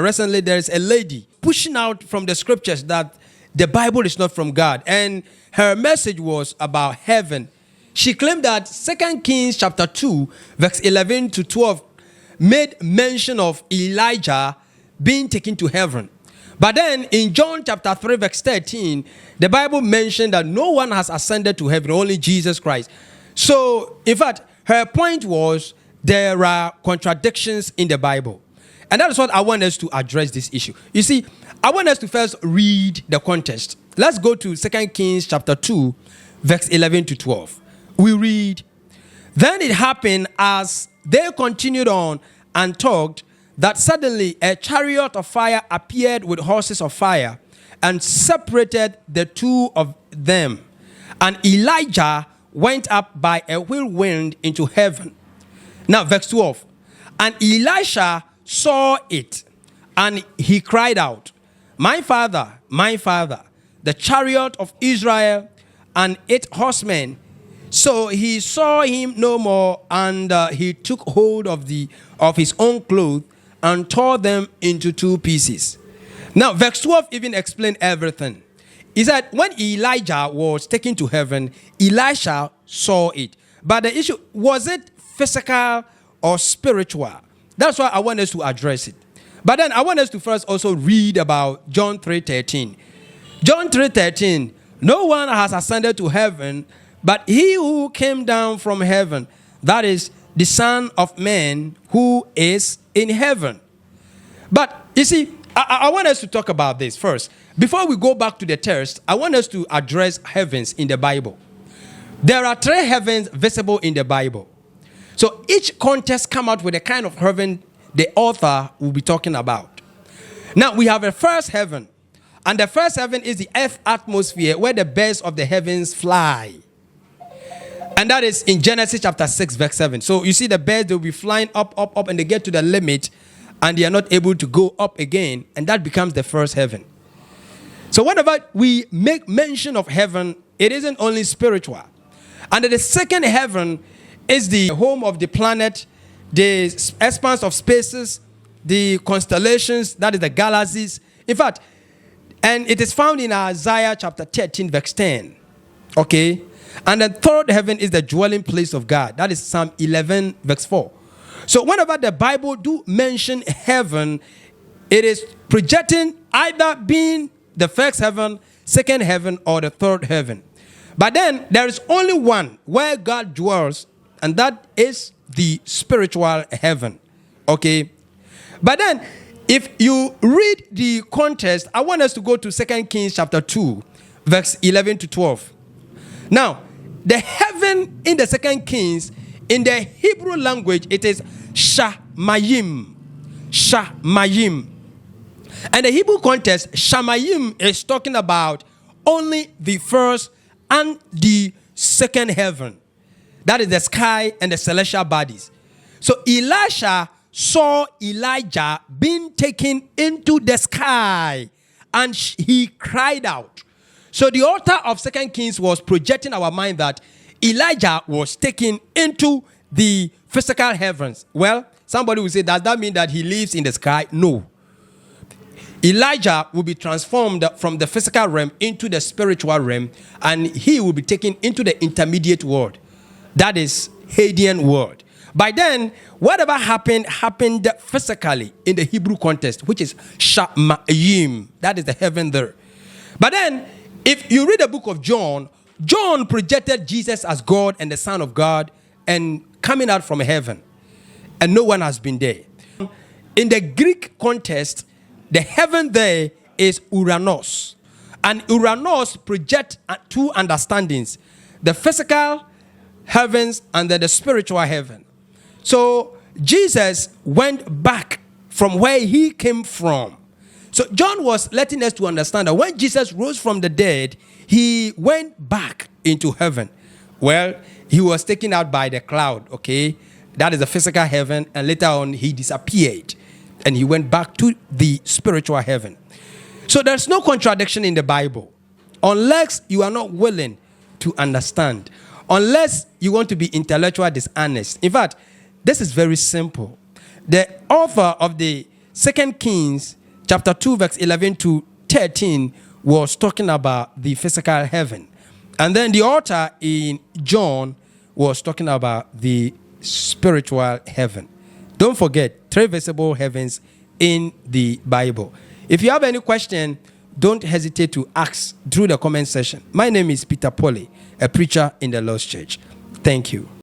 Recently, there is a lady pushing out from the scriptures that the Bible is not from God. And her message was about heaven. She claimed that 2 Kings chapter 2, verse 11 to 12 made mention of Elijah being taken to heaven. But then in John chapter 3, verse 13, the Bible mentioned that no one has ascended to heaven, only Jesus Christ. So, in fact, her point was there are contradictions in the Bible. And that is what I want us to address this issue. You see, I want us to first read the context. Let's go to 2 Kings chapter 2, verse 11 to 12. We read, "Then it happened as they continued on and talked, that suddenly a chariot of fire appeared with horses of fire and separated the two of them. And Elijah went up by a whirlwind into heaven." Now, verse 12. "And Elisha saw it, and he cried out, my father, the chariot of Israel and its horsemen. So he saw him no more, and he took hold of his own clothes and tore them into two pieces." Now, verse 12 even explained everything. He said, when Elijah was taken to heaven, Elisha saw it. But the issue, was it physical or spiritual? That's why I want us to address it. But then I want us to first also read about John 3:13. John 3:13, "No one has ascended to heaven, but he who came down from heaven, that is the Son of Man who is in heaven." But you see, I want us to talk about this first. Before we go back to the text, I want us to address heavens in the Bible. There are three heavens visible in the Bible. So each context come out with a kind of heaven the author will be talking about. Now we have a first heaven. And the first heaven is the earth atmosphere where the birds of the heavens fly. And that is in Genesis chapter 6, verse 7. So you see the birds, they'll be flying up, and they get to the limit and they are not able to go up again. And that becomes the first heaven. So whenever we make mention of heaven, it isn't only spiritual. And the second heaven is the home of the planet, the expanse of spaces, the constellations, that is the galaxies. In fact, and it is found in Isaiah chapter 13, verse 10. Okay? And the third heaven is the dwelling place of God. That is Psalm 11, verse 4. So whenever the Bible do mention heaven, it is projecting either being the first heaven, second heaven, or the third heaven. But then there is only one where God dwells, and that is the spiritual heaven. Okay? But then, if you read the context, I want us to go to 2 Kings chapter 2, verse 11 to 12. Now, the heaven in the 2 Kings, in the Hebrew language, it is Shamayim. Shamayim. And the Hebrew context, Shamayim is talking about only the first and the second heaven. That is the sky and the celestial bodies. So Elisha saw Elijah being taken into the sky, and he cried out. So the author of 2 Kings was projecting our mind that Elijah was taken into the physical heavens. Well, somebody will say, does that mean that he lives in the sky? No. Elijah will be transformed from the physical realm into the spiritual realm, and he will be taken into the intermediate world. That is Hadean world. By then, whatever happened physically in the Hebrew context, which is Shamayim. That is the heaven there. But then, if you read the book of John, John projected Jesus as God and the Son of God and coming out from heaven. And no one has been there. In the Greek context, the heaven there is Uranos. And Uranos projects two understandings. The physical heavens and then the spiritual heaven. So Jesus went back from where he came from. So John was letting us to understand that when Jesus rose from the dead, he went back into heaven. Well, he was taken out by the cloud, okay? That is the physical heaven, and later on he disappeared and he went back to the spiritual heaven. So there's no contradiction in the Bible unless you are not willing to understand. Unless you want to be intellectually dishonest. In fact, this is very simple. The author of the 2 Kings chapter 2 verse 11 to 13 was talking about the physical heaven. And then the author in John was talking about the spiritual heaven. Don't forget, 3 visible heavens in the Bible. If you have any question, don't hesitate to ask through the comment section. My name is Peter Polly, a preacher in the Lord's Church. Thank you.